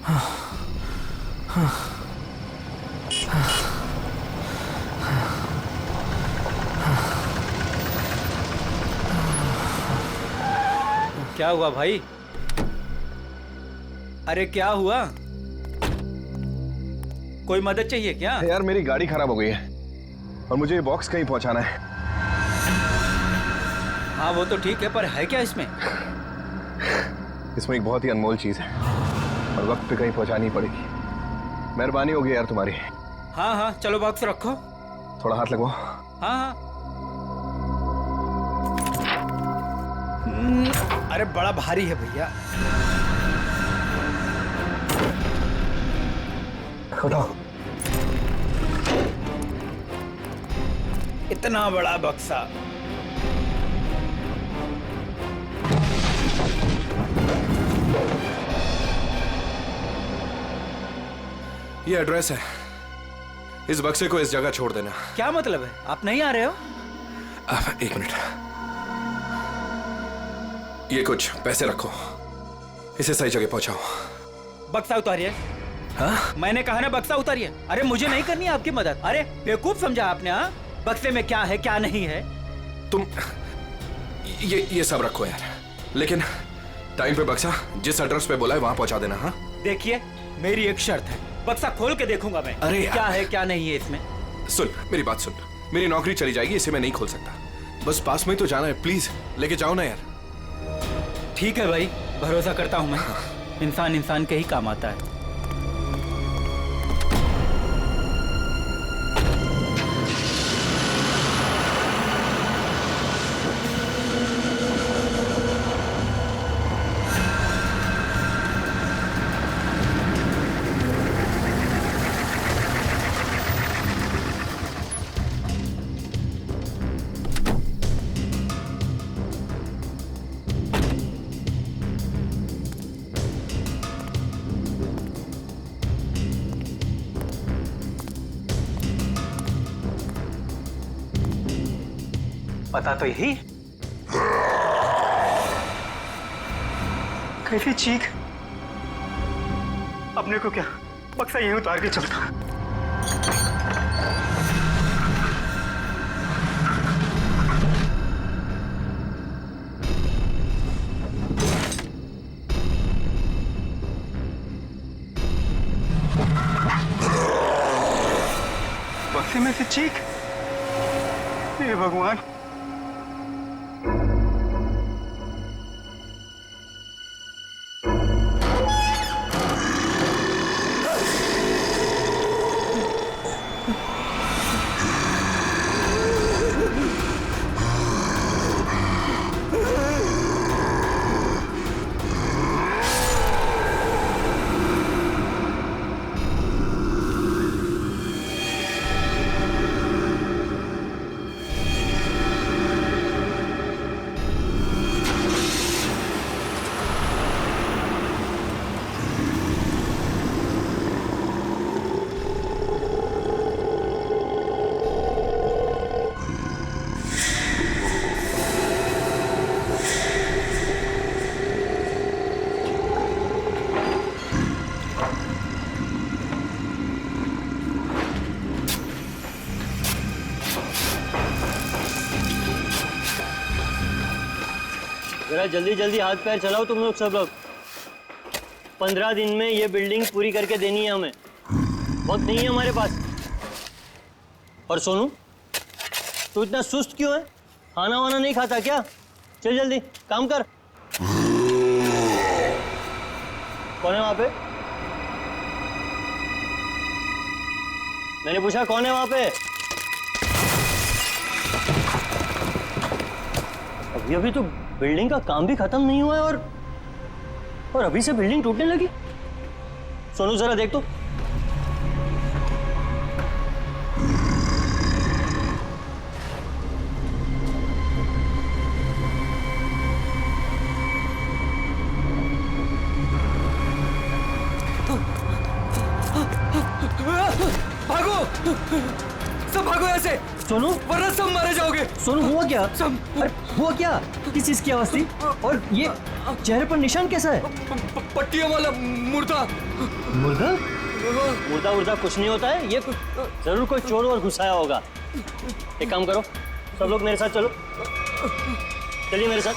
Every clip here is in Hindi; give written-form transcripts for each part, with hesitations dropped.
क्या हुआ भाई? अरे क्या हुआ? कोई मदद चाहिए क्या? यार मेरी गाड़ी खराब हो गई है और मुझे ये बॉक्स कहीं पहुंचाना है। हाँ वो तो ठीक है, पर है क्या इसमें? इसमें एक बहुत ही अनमोल चीज है और वक्त पे कहीं पहुंचानी पड़ेगी। मेहरबानी होगी यार तुम्हारी। हाँ हाँ चलो बॉक्स रखो। थोड़ा हाथ लगवाओ। हाँ हाँ। अरे बड़ा भारी है भैया। उठाओ। इतना बड़ा बक्सा। ये एड्रेस है, इस बक्से को इस जगह छोड़ देना। क्या मतलब है? आप नहीं आ रहे हो? एक मिनट, ये कुछ पैसे रखो, इसे सही जगह पहुंचाओ। बक्सा उतारिए। हाँ? मैंने कहा ना बक्सा उतारिए। अरे मुझे नहीं करनी आपकी मदद। अरे बेवकूफ समझा आपने? हाँ, बक्से में क्या है क्या नहीं है। तुम ये सब रखो यार, लेकिन टाइम पे बक्सा जिस एड्रेस पे बोला है वहां पहुंचा देना। हाँ देखिए मेरी एक शर्त है, बक्सा खोल के देखूंगा मैं। अरे क्या है क्या नहीं है इसमें। सुन मेरी बात सुन, मेरी नौकरी चली जाएगी, इसे मैं नहीं खोल सकता। बस पास में ही तो जाना है, प्लीज लेके जाओ ना यार। ठीक है भाई, भरोसा करता हूं मैं। इंसान इंसान के ही काम आता है। पता तो यही। कैसी चीख! अपने को क्या बक्सा यहीं उतार के चलता। बक्से में से चीख! हे भगवान! जरा जल्दी जल्दी हाथ पैर चलाओ तुम लोग सब लोग। 15 दिन में ये बिल्डिंग पूरी करके देनी है हमें, वक्त नहीं है हमारे पास। और सोनू, तू इतना सुस्त क्यों है? खाना वाना नहीं खाता क्या? चल जल्दी काम कर। कौन है वहां पे? मैंने पूछा कौन है वहां पे? अभी अभी तो बिल्डिंग का काम भी खत्म नहीं हुआ है और अभी से बिल्डिंग टूटने लगी। सोनू जरा देख तो। भागो, सब भागो ऐसे। सोनू, वरना सब मारे जाओगे। सोनू हुआ क्या? सब। अरे हुआ क्या? किस चीज की आवाज थी? और ये चेहरे पर निशान कैसा है? पट्टियों वाला मुर्दा। मुर्दा? मुर्दा मुर्दा कुछ नहीं होता है, ये जरूर कोई चोर और घुसाया होगा। एक काम करो, सब लोग मेरे साथ चलो, चलिए मेरे साथ।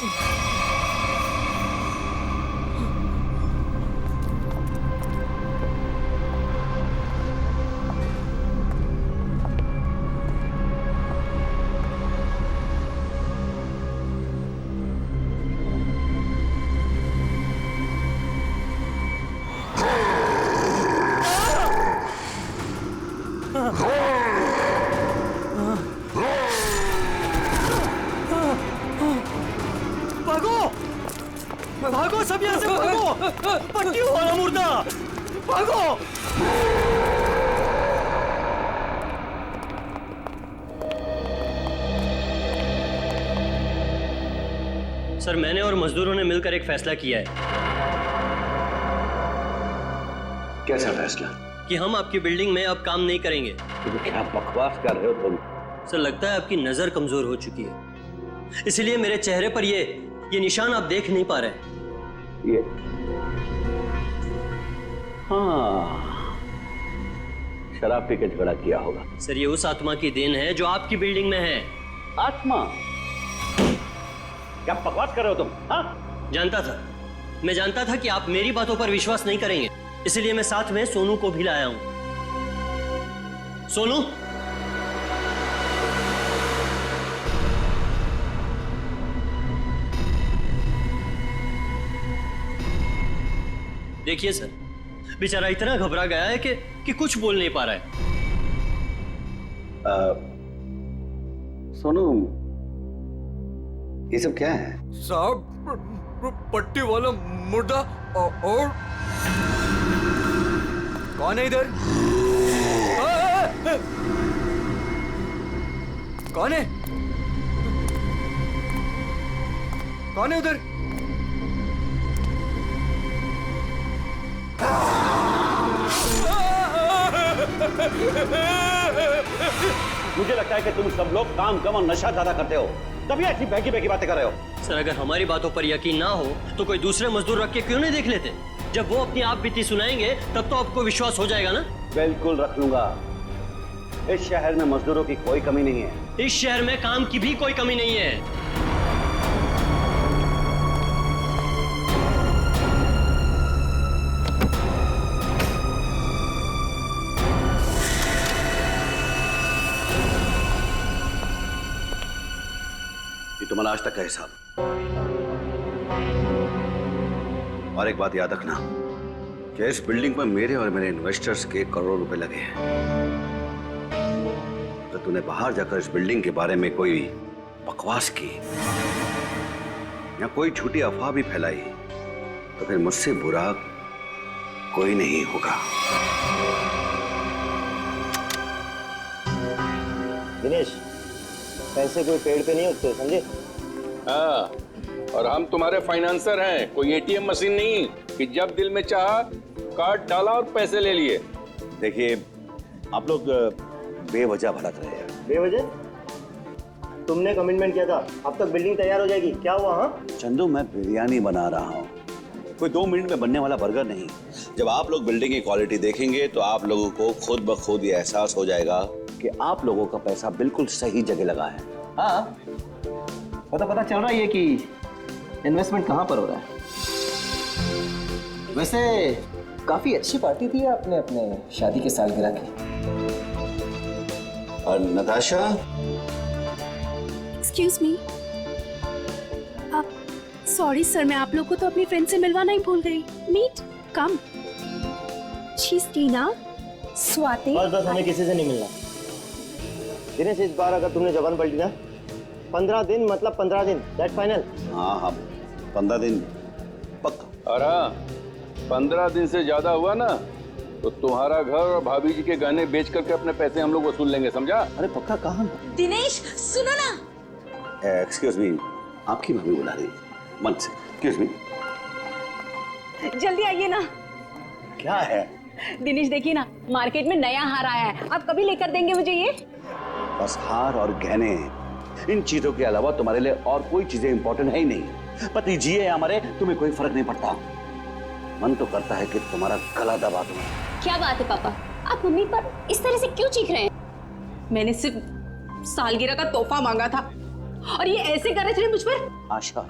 भागो सब यहाँ से, भागो! पट्टियों वाला मुर्दा, भागो! सर, मैंने और मजदूरों ने मिलकर एक फैसला किया है। कैसा फैसला? कि हम आपकी बिल्डिंग में अब काम नहीं करेंगे। तो क्या बकवास कर रहे हो तुम? सर, लगता है आपकी नजर कमजोर हो चुकी है, इसलिए मेरे चेहरे पर ये निशान आप देख नहीं पा रहे। ये हाँ, शराब पी के झगड़ा किया होगा। सर, ये उस आत्मा की देन है जो आपकी बिल्डिंग में है। आत्मा? क्या बकवास कर रहे हो तुम? हाँ? जानता था, मैं जानता था कि आप मेरी बातों पर विश्वास नहीं करेंगे, इसलिए मैं साथ में सोनू को भी लाया हूं। सोनू, देखिए सर, बेचारा इतना घबरा गया है कि कुछ बोल नहीं पा रहा है। सोनू, ये सब क्या है? साहब, पट्टी वाला मुर्दा और कौन है इधर? कौन है? कौन है उधर? मुझे लगता है कि तुम सब लोग काम कम और नशा ज्यादा करते हो, तभी ऐसी बहकी बहकी बातें कर रहे हो। सर, अगर हमारी बातों पर यकीन ना हो तो कोई दूसरे मजदूर रख के क्यों नहीं देख लेते? जब वो अपनी आप बीती सुनाएंगे तब तो आपको विश्वास हो जाएगा ना। बिल्कुल रख लूंगा। इस शहर में मजदूरों की कोई कमी नहीं है। इस शहर में काम की भी कोई कमी नहीं है। तुम्हारा आज तक का हिसाब। और एक बात याद रखना कि इस बिल्डिंग पर मेरे और मेरे इन्वेस्टर्स के करोड़ों रुपए लगे हैं। तो तूने बाहर जाकर इस बिल्डिंग के बारे में कोई बकवास की या कोई झूठी अफवाह भी फैलाई तो फिर मुझसे बुरा कोई नहीं होगा। दिनेश, पैसे कोई पेड़ पे नहीं उगते, समझे? हाँ, और हम तुम्हारे फाइनेंसर हैं, कोई एटीएम मशीन नहीं कि जब दिल में चाहा कार्ड डाला और पैसे ले लिए। देखिए, आप लोग बेवजह भड़क रहे हैं। बेवजह? तुमने कमिटमेंट किया था, अब तक बिल्डिंग तैयार हो जाएगी, क्या हुआ? हाँ चंदू, मैं बिरयानी बना रहा हूँ, कोई 2 मिनट में बनने वाला बर्गर नहीं। जब आप लोग बिल्डिंग की क्वालिटी देखेंगे तो आप लोगों को खुद ब खुद ये एहसास हो जाएगा कि आप लोगों का पैसा बिल्कुल सही जगह लगा है। हाँ, पता चल रहा है कि इन्वेस्टमेंट कहाँ पर हो रहा है। वैसे काफी अच्छी पार्टी थी आपने अपने शादी के सालगिरह की। और Natasha, excuse me, sorry sir, मैं आप लोग को तो अपनी फ्रेंड से मिलवाना ही भूल गई। Meet, come. She is Tina, Swati. बस हमें किसी से नहीं मिलना। दिनेश, इस बार अगर तुमने जबान पलटी ना, 15 दिन मतलब 15 दिन, दैट फाइनल। हाँ, 15 दिन पक्का। और हाँ, 15 दिन से ज्यादा हुआ ना तो तुम्हारा घर और भाभी जी के गहने बेच करके अपने पैसे हम लोग वसूल लेंगे, समझा? अरे पक्का कहाँ? दिनेश सुनो ना। एक्सक्यूज मी, आपकी भाभी बुला रही है। मन से, एक्सक्यूज मी। जल्दी आइए ना। क्या है? दिनेश देखिए ना, मार्केट में नया हार आया है, आप कभी लेकर देंगे मुझे ये? बस हार और गहने, इन चीजों के अलावा तुम्हारे लिए और कोई चीजें इंपॉर्टेंट है ही नहीं। पति जिए या मरे तुम्हें कोई फर्क नहीं पड़ता। मन तो करता है कि तुम्हारा गला दबा दूं। क्या बात है पापा, आप मम्मी पर इस तरह से क्यों चीख रहे हैं? मैंने सिर्फ सालगिरह का तोहफा मांगा था और ये ऐसे कर रहे थे मुझ पर। आशा,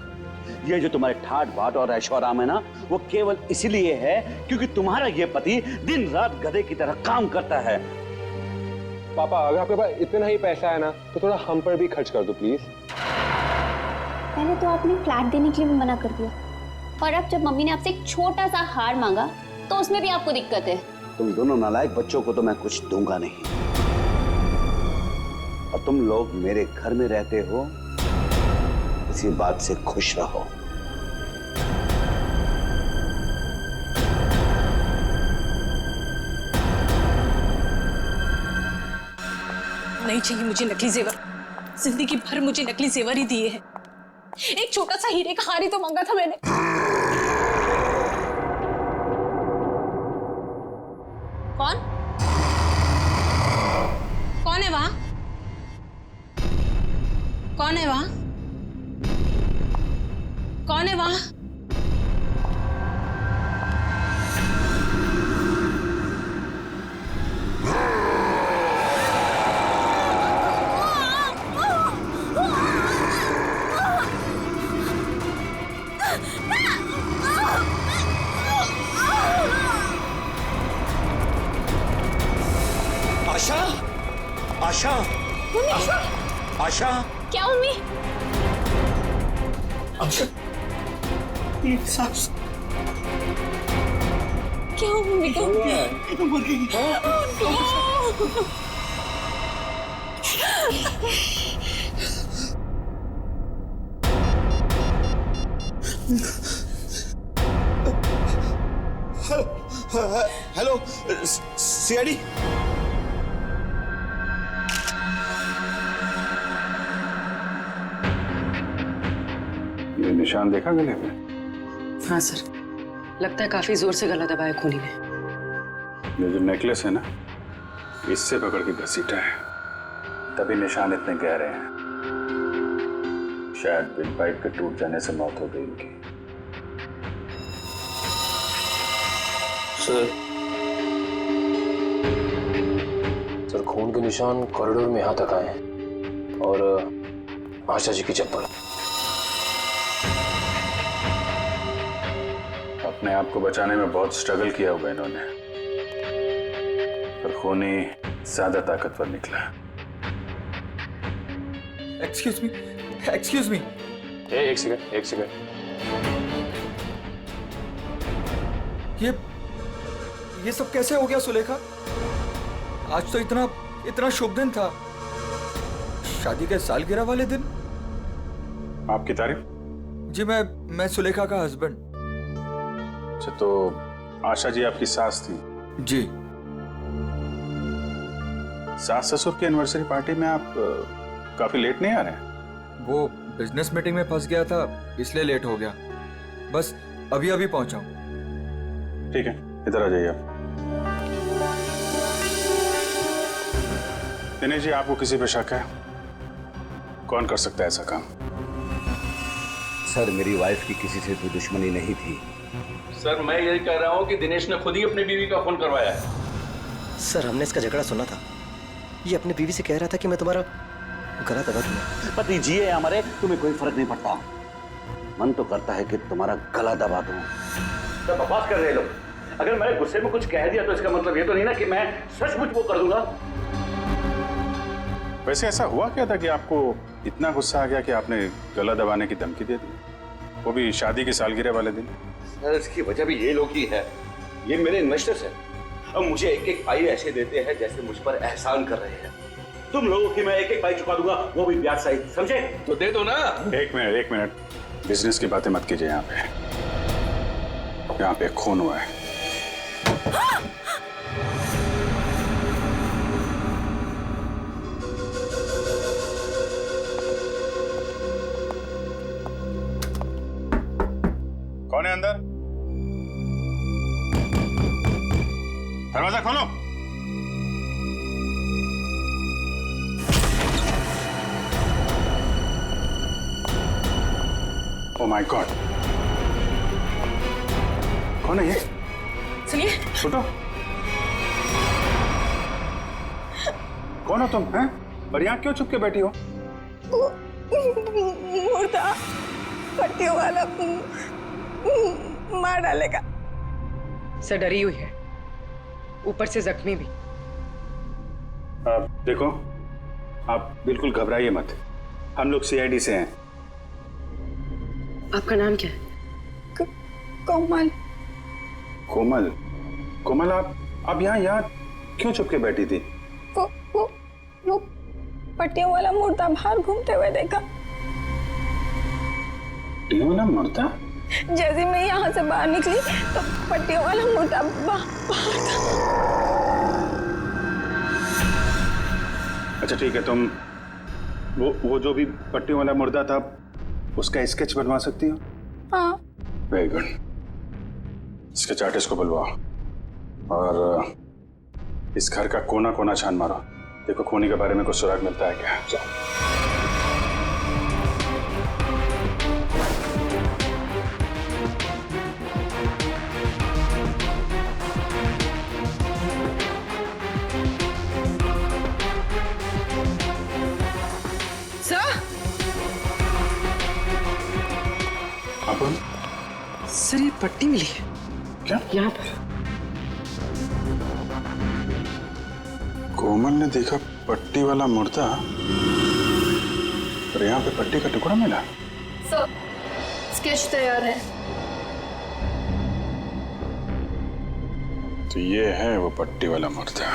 ये जो तुम्हारे ठाट बाट और ऐशो आराम है ना, वो केवल इसीलिए है क्योंकि तुम्हारा ये पति दिन रात गधे की तरह काम करता है। पापा अगर आपके पास इतना ही पैसा है ना तो थोड़ा हम पर भी खर्च कर दो प्लीज। पहले तो आपने फ्लैट देने के लिए भी मना कर दिया, और अब जब मम्मी ने आपसे एक छोटा सा हार मांगा तो उसमें भी आपको दिक्कत है। तुम दोनों नालायक बच्चों को तो मैं कुछ दूंगा नहीं, और तुम लोग मेरे घर में रहते हो, इसी बात से खुश रहो। नहीं चाहिए मुझे नकली जेवर, जिंदगी भर मुझे नकली जेवर ही दिए हैं। एक छोटा सा हीरे का हार ही तो मांगा था मैंने। कौन कौन है वहां? कौन है वहां? कौन है वहां? आशा, आशा, आशा, क्या मम्मी? क्या हुआ मम्मी को? Hello CID. ये निशान देखा गले में? हाँ सर, लगता है काफी जोर से गला दबाया खूनी ने। ये जो नेकलेस है ना, इससे पकड़ के घसीटा है, तभी निशान इतने गहरे हैं। शायद बिल पाइप के टूट जाने से मौत हो गई इनकी। सर खून के निशान कॉरिडोर में यहाँ तक आए हैं, और आशा जी की चप्पल। अपने आप को बचाने में बहुत स्ट्रगल किया होगा इन्होंने, पर खूनी ज्यादा ताकतवर निकला। Excuse me, excuse me. एक सेकंड, एक सेकंड। ये सब कैसे हो गया सुलेखा? आज तो इतना शुभ दिन था, शादी के सालगिरह वाले दिन। आपकी तारीफ? जी मैं सुलेखा का हस्बैंड। अच्छा, तो आशा जी आपकी सास थी? जी। सास ससुर की एनिवर्सरी पार्टी में आप काफी लेट नहीं आ रहे हैं? वो बिजनेस मीटिंग में फंस गया था, इसलिए लेट हो गया। बस अभी अभी पहुंचा हूं। ठीक है, इधर आ जाइए आप। दिनेश जी, आपको किसी पे शक है? कौन कर सकता है ऐसा काम? सर, मेरी वाइफ की किसी से कोई दुश्मनी नहीं थी। सर, मैं यही कह रहा हूँ कि दिनेश ने खुद ही अपनी बीवी का फोन करवाया है। सर, हमने इसका झगड़ा सुना था। ये अपनी बीवी से कह रहा था कि मैं तुम्हारा गला दबा दूंगा। पति जिए या मरे तुम्हें कोई फर्क नहीं पड़ता। मन तो करता है कि तुम्हारा गला दबा दूं। तो बकवास कर रहे लोग। अगर मैंने गुस्से में कुछ कह दिया तो इसका मतलब ये तो नहीं ना कि मैं सचमुच वो कर दूंगा। वैसे ऐसा हुआ क्या था कि आपको इतना गुस्सा आ गया कि आपने गला दबाने की धमकी दे दी, वो भी शादी की सालगिरह वाले दिन? सर, इसकी वजह भी ये लोग ही है। ये मेरे इन्वेस्टर्स हैं। अब मुझे एक एक पाई ऐसे देते हैं जैसे मुझ पर एहसान कर रहे हैं। तुम लोगों की मैं एक एक पाई चुका दूंगा, वो भी ब्याज सहित, समझे? तो दे दो ना। एक मिनट, बिजनेस की बातें मत कीजिए। यहाँ पे खून हुआ है। कौन है अंदर? दरवाजा खोलो। ओ ओह माय गॉड, कौन है ये? सुनिए, छोटो, कौन हो तुम हैं? और यहाँ क्यों चुप के बैठी हो? मुर्दा पट्टियों वाला मार डालेगा। सर डरी हुई है, ऊपर से जख्मी भी। देखो, आप बिल्कुल घबराइए मत, हम लोग सीआईडी से हैं। आपका नाम क्या है? कोमल। कोमल? कोमल, आप यहाँ क्यों चुप के बैठी थी? वो पट्टियों वाला मुर्दा बाहर घूमते हुए देखा। पट्टियों वाला मुर्दा? जैसे मैं यहाँ से बाहर निकली तो पट्टियों वाला मुर्दा बाहर था। अच्छा ठीक है, तुम वो जो भी पट्टियों वाला मुर्दा था उसका स्केच बनवा सकती हो? हाँ। Very good. स्केच आर्टिस्ट को बुलवाओ और इस घर का कोना कोना छान मारो, देखो खूनी के बारे में कुछ सुराग मिलता है क्या। सर ये पट्टी मिली है। क्या? यहाँ पर। कोमल ने देखा पट्टी वाला मुर्दा और यहाँ पे पट्टी का टुकड़ा मिला। सर स्केच तैयार है। तो ये है वो पट्टी वाला मुर्दा।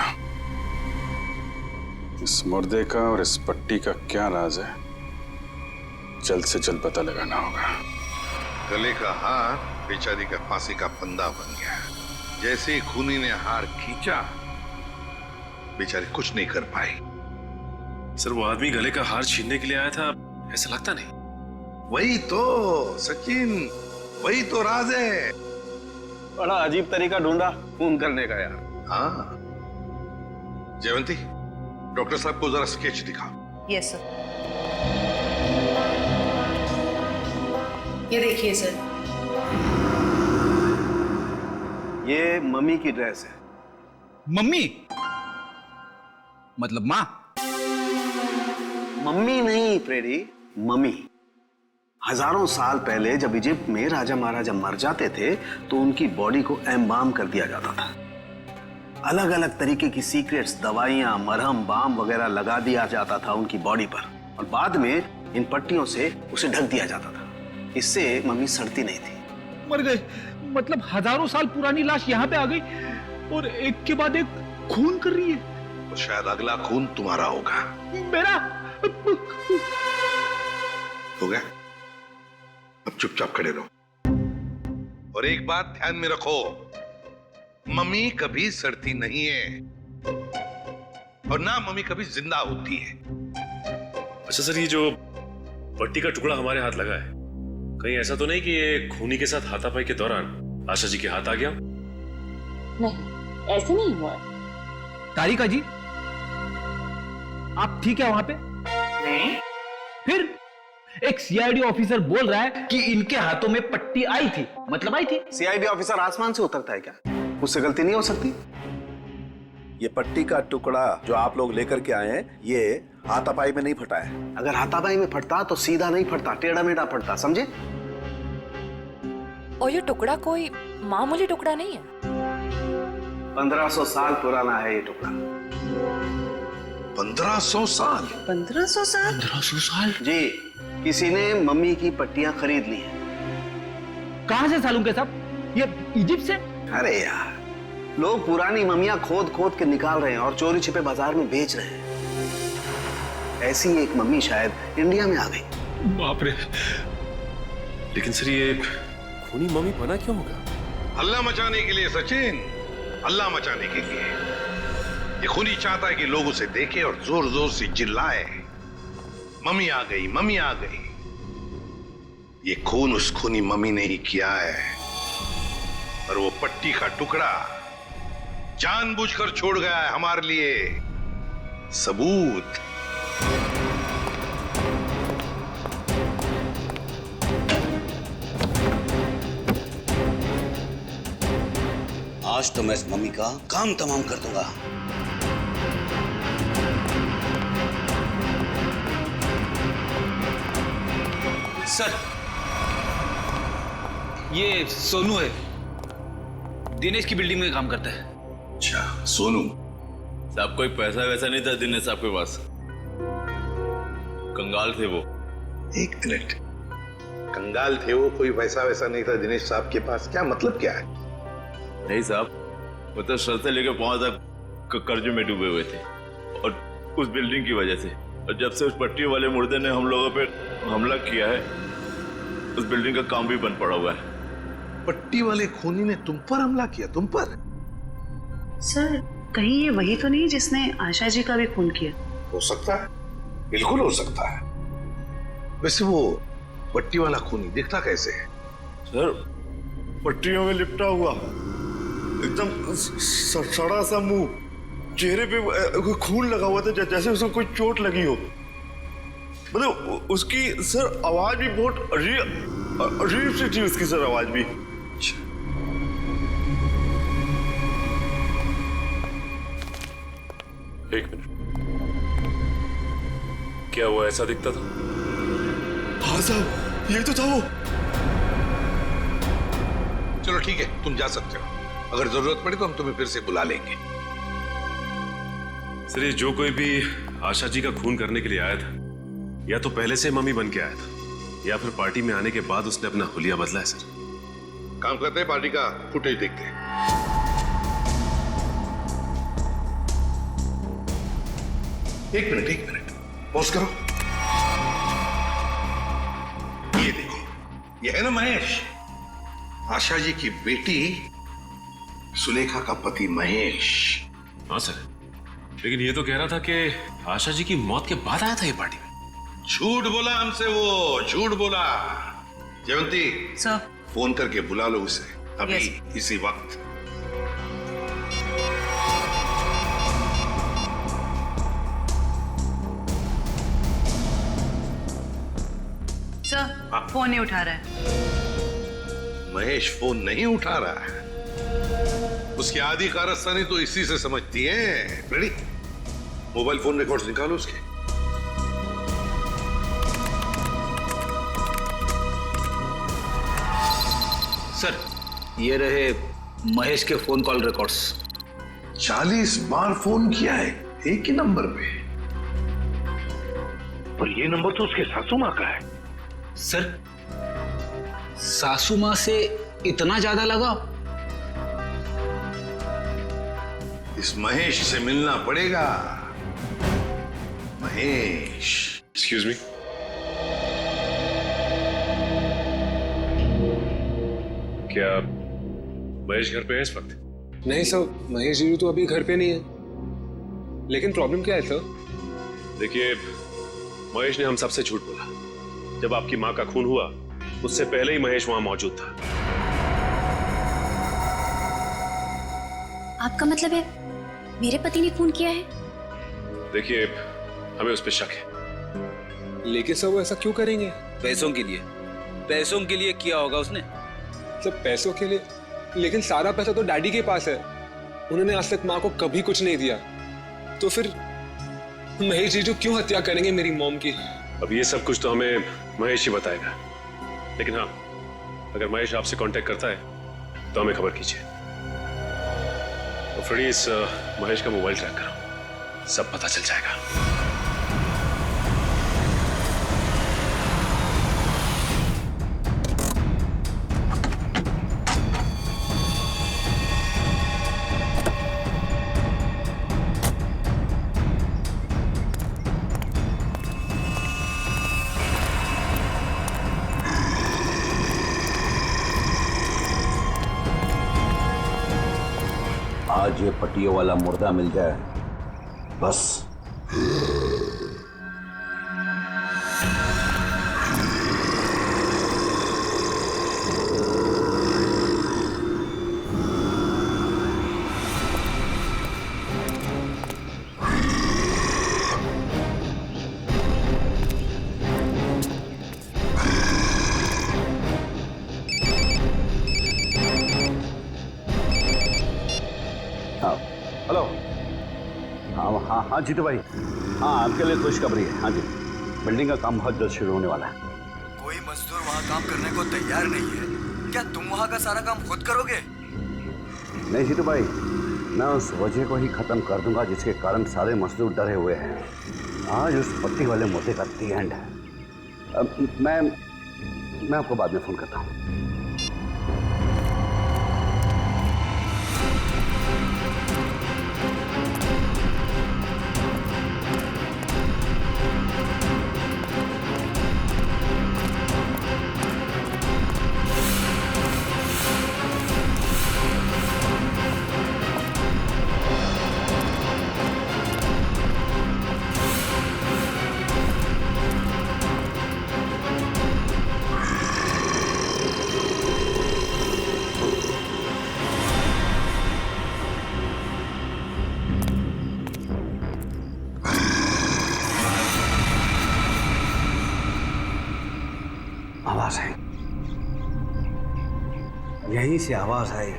इस मुर्दे का और इस पट्टी का क्या राज है, जल्द से जल्द पता लगाना होगा। गले का हार बेचारी का फांसी का फंदा बन गया। जैसे ही खूनी ने हार खींचा, बेचारी कुछ नहीं कर पाई। सर वो आदमी गले का हार छीनने के लिए आया था, ऐसा लगता नहीं? वही तो सचिन, वही तो राज है। बड़ा अजीब तरीका ढूंढा खून करने का यार। हाँ जयवंती, डॉक्टर साहब को जरा स्केच दिखाओ। Yes sir. ये देखिए सर, ये मम्मी की ड्रेस है। मम्मी मतलब माँ? मम्मी नहीं फ्रेडी, मम्मी। हजारों साल पहले जब इजिप्ट में राजा महाराजा मर जाते थे तो उनकी बॉडी को एम्बाम कर दिया जाता था। अलग अलग तरीके की सीक्रेट्स, दवाइयां, मरहम, बाम वगैरह लगा दिया जाता था उनकी बॉडी पर और बाद में इन पट्टियों से उसे ढक दिया जाता था। इससे मम्मी सड़ती नहीं थी। मर गए मतलब हजारों साल पुरानी लाश यहाँ पे आ गई और एक के बाद एक खून कर रही है। तो शायद अगला खून तुम्हारा होगा। मेरा हो गया, अब चुपचाप खड़े रहो। और एक बात ध्यान में रखो, मम्मी कभी सड़ती नहीं है और ना मम्मी कभी जिंदा होती है। अच्छा सर, ये जो पट्टी का टुकड़ा हमारे हाथ लगा है, कहीं ऐसा तो नहीं कि ये खूनी के साथ हाथापाई के दौरान आशा जी के हाथ आ गया? नहीं, ऐसे नहीं हुआ। तारिका जी, आप ठीक है वहां पे? नहीं। फिर एक सीआईडी ऑफिसर बोल रहा है कि इनके हाथों में पट्टी आई थी, मतलब आई थी। सीआईडी ऑफिसर आसमान से उतरता है क्या? उससे गलती नहीं हो सकती। ये पट्टी का टुकड़ा जो आप लोग लेकर के आए हैं, ये हाथापाई में नहीं फटा है। अगर हाथापाई में फटता तो सीधा नहीं फटता, टेढ़ा मेढ़ा फटता, समझे? और ये टुकड़ा कोई मामूली टुकड़ा नहीं है। 1500 साल पुराना है ये टुकड़ा। 1500 साल? 1500 साल? 1500 साल? जी, किसी ने मम्मी की पट्टियां खरीद ली हैं। कहां से सालूं के साहब? ये इजिप्ट से? अरे यार, लोग पुरानी मम्मियां खोद खोद के निकाल रहे हैं और चोरी छिपे बाजार में बेच रहे हैं। ऐसी एक मम्मी शायद इंडिया में आ गई। बाप रे! लेकिन सर ये खूनी मम्मी बना क्यों होगा? हल्ला मचाने के लिए सचिन, हल्ला मचाने के लिए। ये खूनी चाहता है कि लोग उसे देखें और जोर जोर से चिल्लाए, मम्मी आ गई, मम्मी आ गई। ये खून उस खूनी मम्मी ने ही किया है और वो पट्टी का टुकड़ा जानबूझकर छोड़ गया है हमारे लिए सबूत। आज तो मैं इस मम्मी का काम तमाम कर दूंगा। सर, ये सोनू है, दिनेश की बिल्डिंग में काम करता है। अच्छा, सोनू साहब कोई पैसा वैसा नहीं था दिनेश साहब के पास, कंगाल थे वो। एक मिनट, कंगाल थे वो, कोई पैसा वैसा नहीं था दिनेश साहब के पास, क्या मतलब क्या है? नहीं साहब, वो तो सर से लेकर पांव तक कर्जे में डूबे हुए थे और उस बिल्डिंग की वजह से। और जब से उस पट्टी वाले मुर्दे ने हम लोगों पे हमला किया है, उस बिल्डिंग का काम भी बंद पड़ा हुआ है। पट्टी वाले खूनी ने तुम पर हमला किया? तुम पर? सर, कहीं ये वही तो नहीं जिसने आशा जी का भी खून किया? हो सकता है, बिल्कुल हो सकता है। वैसे वो पट्टी वाला खूनी दिखता कैसे है? सर, पट्टियों में लिपटा हुआ, एकदम सड़ा सा मुंह, चेहरे पे खून लगा हुआ था जैसे उसको कोई चोट लगी हो। मतलब उसकी सर आवाज भी बहुत अजीब सी थी, उसकी सर आवाज भी। एक मिनट, क्या वो ऐसा दिखता था? हाँ साहब, ये तो था वो। चलो ठीक है, तुम जा सकते हो। अगर जरूरत पड़ी तो हम तुम्हें फिर से बुला लेंगे। सर, ये जो कोई भी आशा जी का खून करने के लिए आया था, या तो पहले से मम्मी बन के आया था, या फिर पार्टी में आने के बाद उसने अपना हुलिया बदला है। सर, काम करते हैं, पार्टी का फुटेज देखते हैं। एक मिनट, पॉज करो। ये देखो, ये है ना महेश, आशा जी की बेटी सुलेखा का पति महेश। हाँ सर, लेकिन ये तो कह रहा था कि आशा जी की मौत के बाद आया था ये पार्टी में। झूठ बोला हमसे, वो झूठ बोला। जयवंती सर, फोन करके बुला लो उसे अभी, इसी वक्त। सर, फोन नहीं उठा रहा है। महेश फोन नहीं उठा रहा है, उसकी आधी कारस्तानी तो इसी से समझती है। रेडी? मोबाइल फोन रिकॉर्ड्स निकालो उसके। सर, ये रहे महेश के फोन कॉल रिकॉर्ड्स। 40 बार फोन किया है एक ही नंबर पे, पर ये नंबर तो उसके सासू माँ का है। सर, सासू माँ से इतना ज्यादा लगा? इस महेश से मिलना पड़ेगा। महेश। एक्सक्यूज मी, क्या महेश घर पे है इस वक्त? नहीं सर, महेश जी तो अभी घर पे नहीं है। लेकिन प्रॉब्लम क्या है सर? देखिए, महेश ने हम सबसे झूठ बोला। जब आपकी माँ का खून हुआ, उससे पहले ही महेश वहां मौजूद था। आपका मतलब है मेरे पति ने खून किया है? देखिए, हमें उस पर शक है। लेकिन सर, वो ऐसा क्यों करेंगे? पैसों के लिए। पैसों के लिए किया होगा उसने। सब पैसों के लिए? लेकिन सारा पैसा तो डैडी के पास है, उन्होंने आज तक माँ को कभी कुछ नहीं दिया। तो फिर महेश जीजू क्यों हत्या करेंगे मेरी मॉम की? अब ये सब कुछ तो हमें महेश ही बताएगा। लेकिन हाँ, अगर महेश आपसे कांटेक्ट करता है तो हमें खबर कीजिए। तो फ्रेडी, इस महेश का मोबाइल ट्रैक करो, सब पता चल जाएगा। आज ये पट्टियों वाला मुर्दा मिल जाए बस। हाँ हेलो। हाँ हाँ हाँ जीतू भाई, हाँ आपके लिए खुशखबरी है। हाँ जी, बिल्डिंग का काम बहुत जल्द शुरू होने वाला है। कोई मजदूर वहाँ काम करने को तैयार नहीं है। क्या तुम वहाँ का सारा काम खुद करोगे? नहीं जीतू भाई, मैं उस वजह को ही खत्म कर दूंगा जिसके कारण सारे मजदूर डरे हुए हैं। आज उस पट्टी वाले मुद्दे का दी एंड है। मैं आपको बाद में फोन करता हूँ। आवाज है, यहीं से आवाज आई।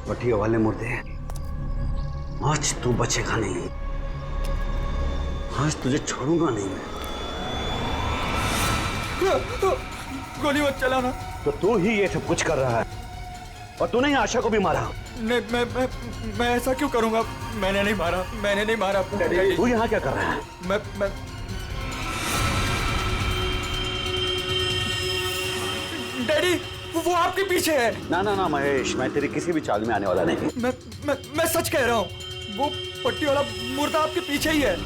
पट्टी वाले मुर्दे, आज तू बचेगा नहीं। आज तुझे छोड़ूंगा नहीं मैं। गोली मत चलाना। तो तू ही ये सब कुछ कर रहा है और तूने ही आशा को भी मारा। नहीं, मैं ऐसा क्यों करूंगा? मैंने नहीं मारा। तू यहाँ क्या कर रहा है? मैं डैडी, वो आपके पीछे है। ना ना ना महेश, मैं तेरी किसी भी चाल में आने वाला नहीं। मैं सच कह रहा हूँ, वो पट्टी वाला मुर्दा आपके पीछे ही है।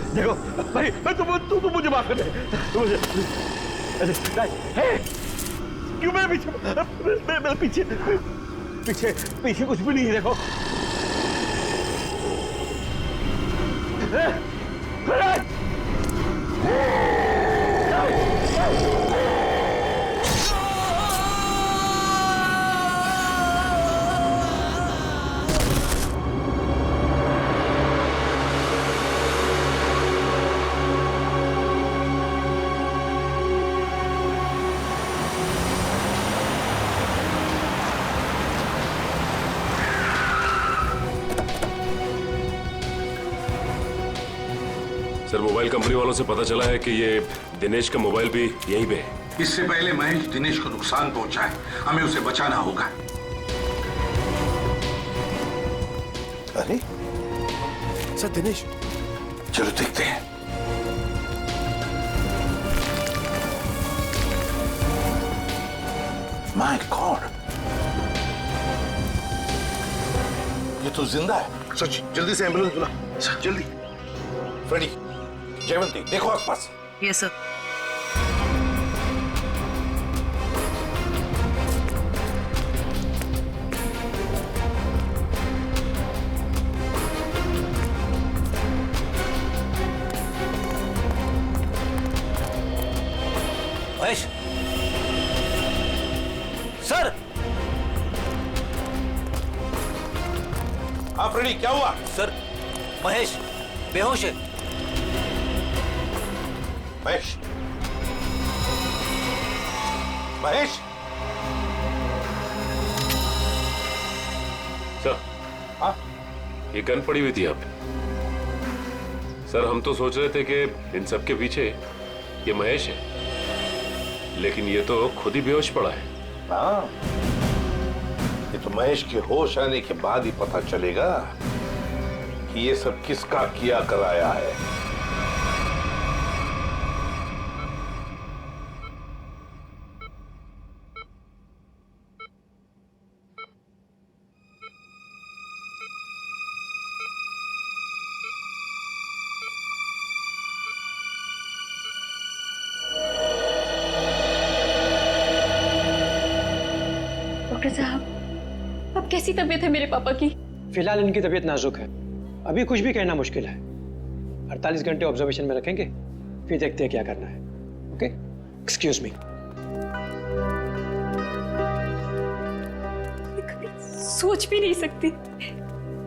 देखो भाई, तू मुझे माफ कर दे। तू मुझे क्यों? मैं पीछे कुछ भी नहीं है। देखो सर, मोबाइल कंपनी वालों से पता चला है कि ये दिनेश का मोबाइल भी यहीं पे है। इससे पहले महेश दिनेश को नुकसान पहुंचाए, हमें उसे बचाना होगा। अरे सर, दिनेश, चलो देखते हैं। माय गॉड, ये तो जिंदा है। सच, जल्दी से एम्बुलेंस बुला। जल्दी। फ्रेडी, जयवंती, देखो आसपास। Yes sir. महेश सर। हाँ फ्रेडी, क्या हुआ? सर, महेश बेहोश है। महेश, महेश। सर, हाँ? ये गन पड़ी हुई थी यहाँ पे। सर, हम तो सोच रहे थे कि इन सब के पीछे ये महेश है, लेकिन ये तो खुद ही बेहोश पड़ा है। हाँ, ये तो महेश के होश आने के बाद ही पता चलेगा कि ये सब किसका किया कराया है। डॉक्टर साहब, अब कैसी तबीयत है मेरे पापा की? फिलहाल इनकी तबीयत नाजुक है, अभी कुछ भी कहना मुश्किल है। 48 घंटे ऑब्जर्वेशन में रखेंगे, फिर देखते हैं क्या करना है। Okay, excuse me. सोच भी नहीं सकती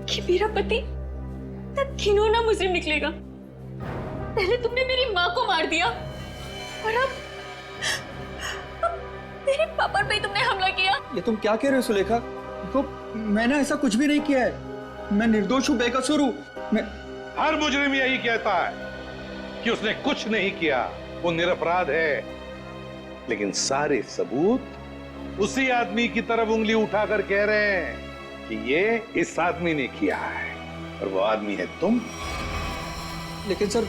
कि मेरा पति इतना घिनौना मुजरिम निकलेगा। पहले तुमने मेरी माँ को मार दिया और अब मेरे पापा पे तुमने हमला किया। ये तुम क्या कह रहे हो सुलेखा? तो मैंने ऐसा कुछ भी नहीं किया है, मैं निर्दोष हूँ, बेकसूर हूँ। मैं हर मुजरिम यही कहता है कि उसने कुछ नहीं किया, वो निरपराध है। लेकिन सारे सबूत उसी आदमी की तरफ उंगली उठाकर कह रहे हैं कि ये इस आदमी ने किया है, और वो आदमी है तुम। लेकिन सर,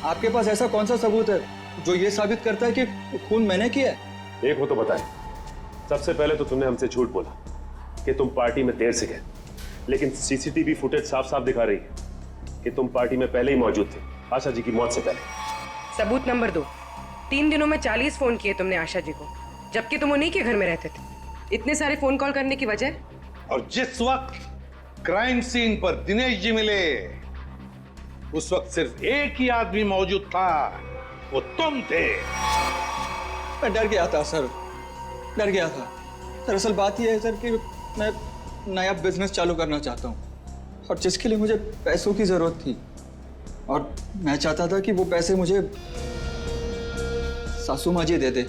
आपके पास ऐसा कौन सा सबूत है जो ये साबित करता है कि खून मैंने किया है? एक हो तो बताए। सबसे पहले तो तुमने हमसे झूठ बोला कि तुम पार्टी में देर से गए, लेकिन सीसीटीवी फुटेज साफ साफ दिखा रही है कि तुम पार्टी में पहले ही मौजूद थे, आशा जी की मौत से पहले। सबूत नंबर 2, 3 दिनों में 40 फोन किए तुमने आशा जी को, जबकि तुम उन्हीं के घर में रहते थे। इतने सारे फोन कॉल करने की वजह? और जिस वक्त क्राइम सीन पर दिनेश जी मिले, उस वक्त सिर्फ एक ही आदमी मौजूद था, वो तुम थे। मैं डर गया था सर, डर गया था। दरअसल बात यह है सर कि मैं नया बिजनेस चालू करना चाहता हूँ, और जिसके लिए मुझे पैसों की जरूरत थी, और मैं चाहता था कि वो पैसे मुझे सासू माँ जी दे दे।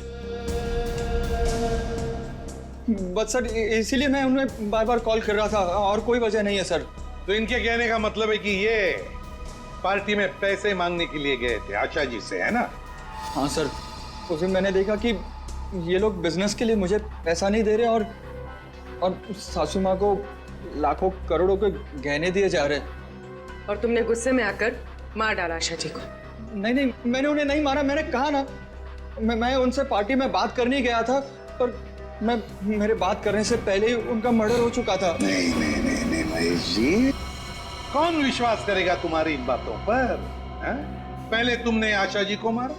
बस सर, इसीलिए मैं उन्हें बार बार कॉल कर रहा था, और कोई वजह नहीं है सर। तो इनके कहने का मतलब है कि ये पार्टी में पैसे मांगने के लिए गए थे आशा जी से, है ना? हाँ सर, उस दिन मैंने देखा कि ये लोग बिजनेस के लिए मुझे पैसा नहीं दे रहे, और सासू माँ को लाखों करोड़ों के गहने दिए जा रहे। और तुमने गुस्से में आकर मार डाला आशा जी को? नहीं नहीं, मैंने उन्हें नहीं मारा। मैंने कहा ना, मैं उनसे पार्टी में बात करने गया था, पर मेरे बात करने से पहले ही उनका मर्डर हो चुका था। नहीं नहीं नहीं नहीं महेश जी, कौन विश्वास करेगा तुम्हारी इन बातों पर? पहले तुमने आशा जी को मारा,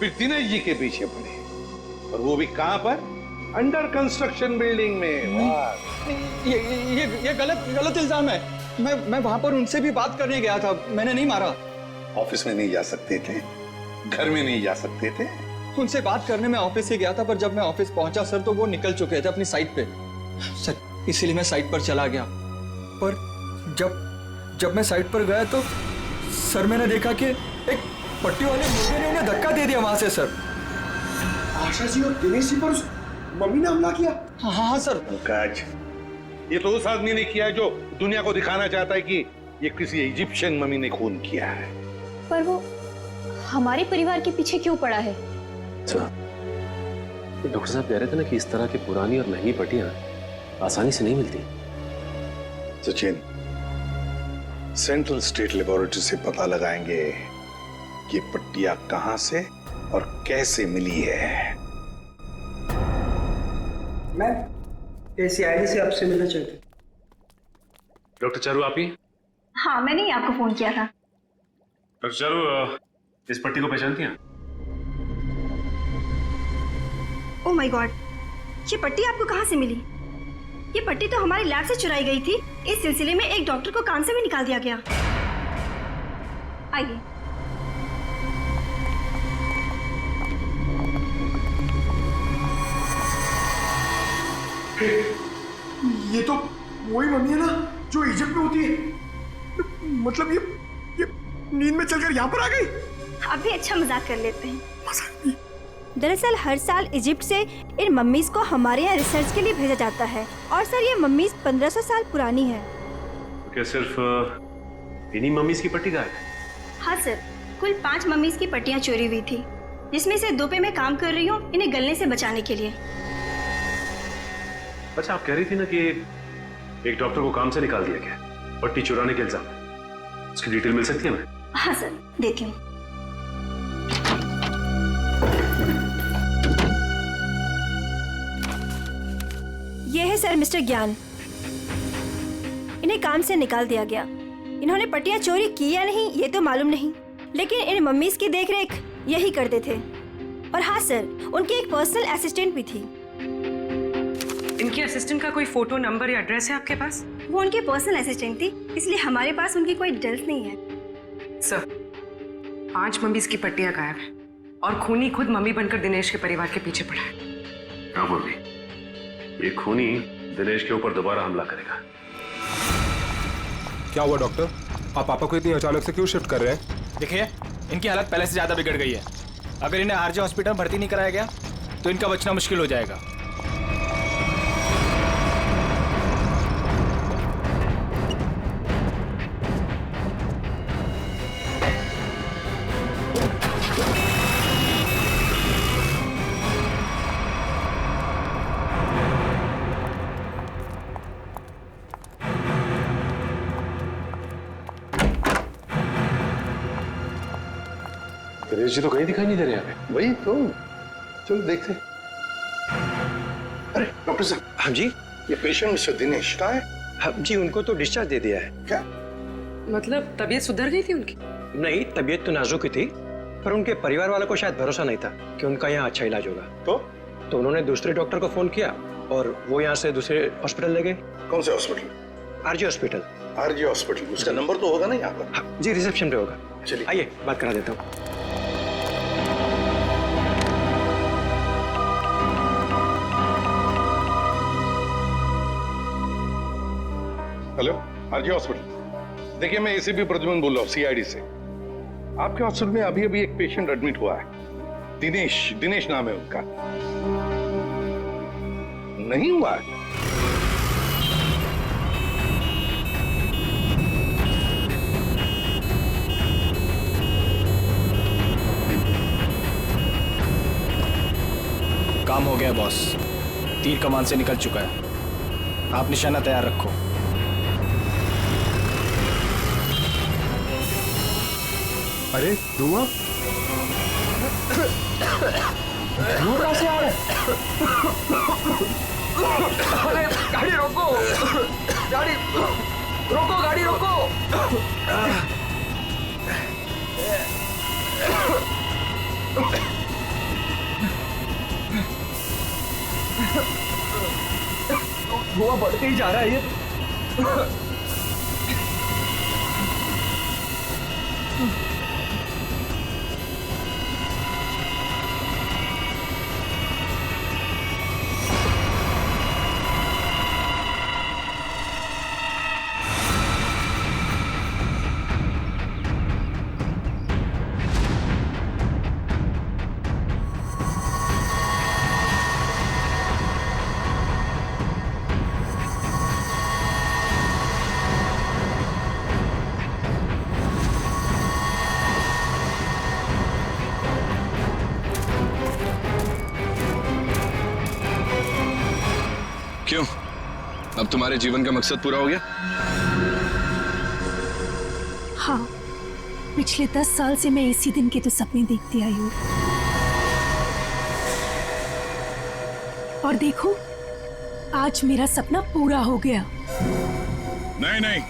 फिर दिनेश जी के पीछे पड़े, और वो भी कहां पर? अंडर कंस्ट्रक्शन बिल्डिंग में। ये गलत इल्जाम है। मैं वहां पर उनसे भी बात करने गया था, मैंने नहीं मारा। ऑफिस में नहीं जा सकते थे, घर में नहीं जा सकते थे? उनसे बात करने में ऑफिस से गया था, पर जब मैं ऑफिस पहुंचा सर, तो वो निकल चुके थे अपनी साइट पे सर, इसीलिए मैं साइट पर चला गया। पर जब मैं साइट पर गया तो सर, मैंने देखा कि एक पट्टी वाले मुर्गे ने उन्हें धक्का दे दिया वहां से सर। आशा जी और दिनेश जी पर मम्मी ने हमला किया? हाँ सर। पंकज, ये तो उस आदमी ने किया है जो दुनिया को दिखाना चाहता है कि ये किसी इजिप्शियन मम्मी ने खून किया है। पर वो हमारे परिवार के पीछे क्यों पड़ा है? अच्छा, डॉक्टर साहब कह रहे थे ना कि इस तरह की पुरानी और महंगी पट्टियां आसानी से नहीं मिलती। सचिन, सेंट्रल स्टेट लेबोरेटरी से पता लगाएंगे कि पट्टियां कहां से और कैसे मिली है। मैं ACID से आपसे मिलना चाहती हूँ। डॉक्टर चारू, आप ही? हाँ, मैंने ही आपको फोन किया था। डॉक्टर चारू, इस पट्टी को पहचानती हैं? ओह माय गॉड, ये पट्टी आपको कहाँ से मिली? ये पट्टी तो हमारी लैब से चुराई गई थी। इस सिलसिले में एक डॉक्टर को काम से भी निकाल दिया गया। आइए। ये तो वही मम्मी है ना जो इजिप्ट में होती है। मतलब ये नींद में चलकर यहाँ पर आ गई। आप भी अच्छा मजाक कर लेते हैं। दरअसल हर साल इजिप्ट से इन मम्मीज को हमारे यहाँ रिसर्च के लिए भेजा जाता है, और सर ये मम्मीज 1500 साल पुरानी है। क्या सिर्फ इन्हीं मम्मीज की पट्टी गायब है? हाँ सर, कुल 5 मम्मीज की पट्टियाँ चोरी हुई थी, जिसमें से 2 पे मैं काम कर रही हूँ इन्हें गलने से बचाने के लिए। अच्छा, आप कह रही थी ना कि एक डॉक्टर को काम से निकाल दिया गया पट्टी चुराने के इल्जाम में, उसकी डिटेल मिल सकती है हमें? हाँ सर, देती हूँ। ये है सर मिस्टर ज्ञान, इन्हें काम से निकाल दिया गया। इन्होंने पट्टियां चोरी की या नहीं ये तो मालूम नहीं, लेकिन इन मम्मीज की देखरेख यही करते थे। और हाँ सर, उनकी एक पर्सनल असिस्टेंट भी थी। इनकी असिस्टेंट का कोई फोटो, नंबर या एड्रेस है आपके पास? वो उनकी पर्सनल असिस्टेंट थी, इसलिए हमारे पास उनकी कोई डिटेल्स नहीं है। सर, 5 मम्मीज की पट्टियां गायब है और खूनी खुद मम्मी बनकर दिनेश के परिवार के पीछे पड़ा है। हाँ मम्मी, ये खूनी दिनेश के ऊपर दोबारा हमला करेगा। क्या हुआ डॉक्टर? आप पापा को इतनी अचानक से क्यों शिफ्ट कर रहे हैं? देखिए, इनकी हालत पहले से ज्यादा बिगड़ गई है। अगर इन्हें आरजे हॉस्पिटल भर्ती नहीं कराया गया तो इनका बचना मुश्किल हो जाएगा। दिनेश जी तो कहीं दिखाई नहीं दे रहे यहाँ पे। वही तो, चलो देखते। अरे डॉक्टर साहब। हाँ जी, ये पेशेंट मिस्टर दिनेश कहाँ है? हाँ जी, उनको तो डिस्चार्ज दे दिया है। क्या मतलब तबीयत सुधर गई थी उनकी? नहीं, तबीयत तो नाजुक ही थी, पर उनके परिवार वालों को शायद भरोसा नहीं था कि उनका यहाँ अच्छा इलाज होगा। तो उन्होंने दूसरे डॉक्टर को फोन किया और वो यहाँ से दूसरे हॉस्पिटल ले गए। कौन से hospital? RJ hospital. RJ hospital, उसका नंबर तो होगा ना यहाँ पर? हाँ जी, रिसेप्शन पे होगा। चलिए आइए बात करा देता हूँ। Hello, RJ hospital. देखिए, मैं एसीपी प्रद्युमन बोल रहा हूँ, सीआईडी से। आपके हॉस्पिटल में अभी अभी एक पेशेंट एडमिट हुआ है। दिनेश नाम है उनका। नहीं हुआ है? काम हो गया बॉस, तीर कमान से निकल चुका है। आप निशाना तैयार रखो। अरे धुआं कहाँ से आ रहा है? अरे गाड़ी रोको, गाड़ी रोको, गाड़ी रोको। धुआं बढ़ते ही जा रहा है ये। क्यों? अब तुम्हारे जीवन का मकसद पूरा हो गया? हाँ, पिछले 10 साल से मैं इसी दिन के तो सपने देखती आई हूँ। और देखो, आज मेरा सपना पूरा हो गया। नहीं नहीं,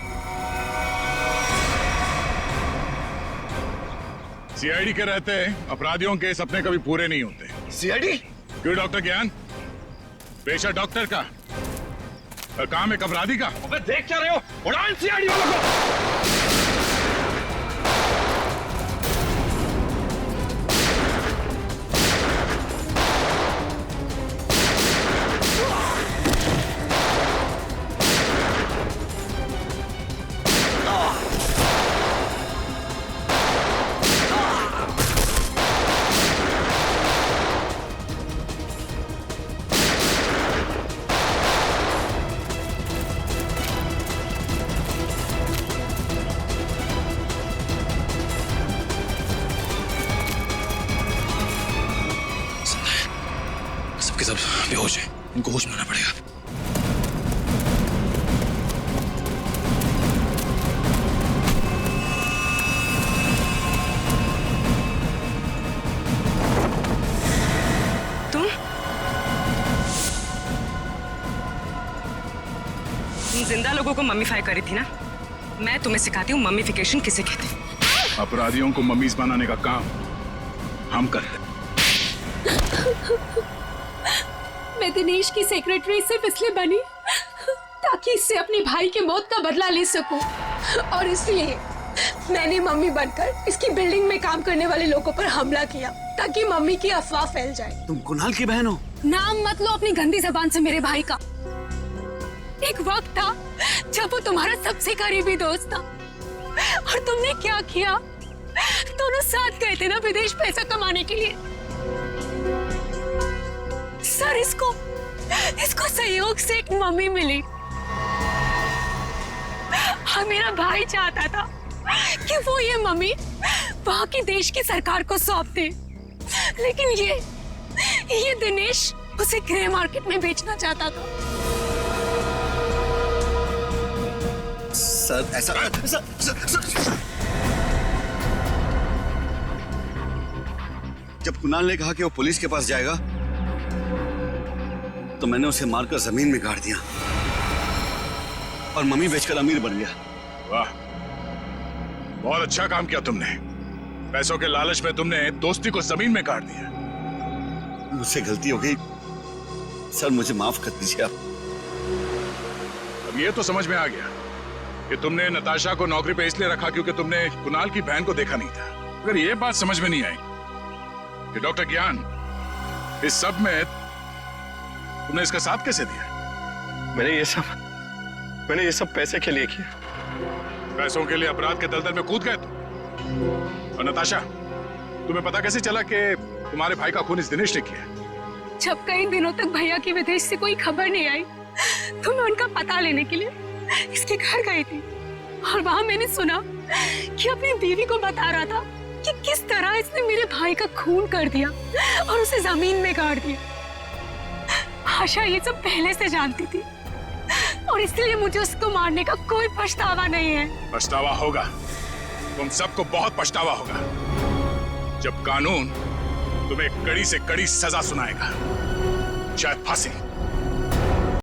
सीआईडी के रहते अपराधियों के सपने कभी पूरे नहीं होते। सीआईडी? क्यों डॉक्टर ज्ञान? पेशा डॉक्टर का और काम एक अपराधी का। अबे देख क्या रहे हो? उड़ाओ इन सीआईडी वालों को। सब बेहोश है, इनको होश में आना पड़ेगा। तुम जिंदा लोगों को मम्मीफाई करी थी ना? मैं तुम्हें सिखाती हूँ मम्मीफिकेशन किसे कहते हैं। अपराधियों को मम्मीज बनाने का काम हम करते हैं। मैं दिनेश की सेक्रेटरी सिर्फ इसलिए बनी ताकि इससे अपने भाई के मौत का बदला ले सकूं, और इसलिए मैंने मम्मी बनकर इसकी बिल्डिंग में काम करने वाले लोगों पर हमला किया ताकि मम्मी की अफवाह फैल जाए। तुम कुणाल की बहन हो? नाम मत लो अपनी गंदी जबान से मेरे भाई का। एक वक्त था जब वो तुम्हारा सबसे करीबी दोस्त था, और तुमने क्या किया? दोनों साथ गए थे ना विदेश पैसा कमाने के लिए। सर, इसको सहयोग से एक मम्मी मिली, और मेरा भाई चाहता था कि वो ये मम्मी वहां की देश की सरकार को सौंप दे, लेकिन ये दिनेश उसे ग्रे मार्केट में बेचना चाहता था। सर ऐसा सर। जब कुणाल ने कहा कि वो पुलिस के पास जाएगा तो मैंने उसे मारकर जमीन में गाड़ दिया और मम्मी बेचकर अमीर बन गया। वाह, बहुत अच्छा काम किया तुमने। पैसों के लालच में तुमने दोस्ती को जमीन में गाड़ दिया। मुझसे गलती हो गई सर, मुझे माफ कर दीजिए आप। अब ये तो समझ में आ गया कि तुमने नताशा को नौकरी पे इसलिए रखा क्योंकि तुमने कुणाल की बहन को देखा नहीं था। अगर ये बात समझ में नहीं आई कि डॉक्टर ज्ञान इस सब में तुमने इसका साथ कैसे दिया? मैंने ये सब पैसे के लिए किया। पैसों के लिए अपराध के दलदल में कूद गए तुम। और नताशा, तुम्हें पता कैसे चला कि तुम्हारे भाई का खून इस दिनेश ने किया? जब कई दिनों तक भैया की विदेश से कोई खबर नहीं आई तो मैं उनका पता लेने के लिए इसके घर गई थी, और वहां मैंने सुना कि अपनी बीवी को बता रहा था कि किस तरह इसने मेरे भाई का खून कर दिया और उसे जमीन में गाड़ दिया। आशा ये सब पहले से जानती थी, और इसलिए मुझे उसको मारने का कोई पछतावा नहीं है। पछतावा होगा, तुम सबको बहुत पछतावा होगा जब कानून तुम्हें कड़ी से कड़ी सजा सुनाएगा, शायद फांसी।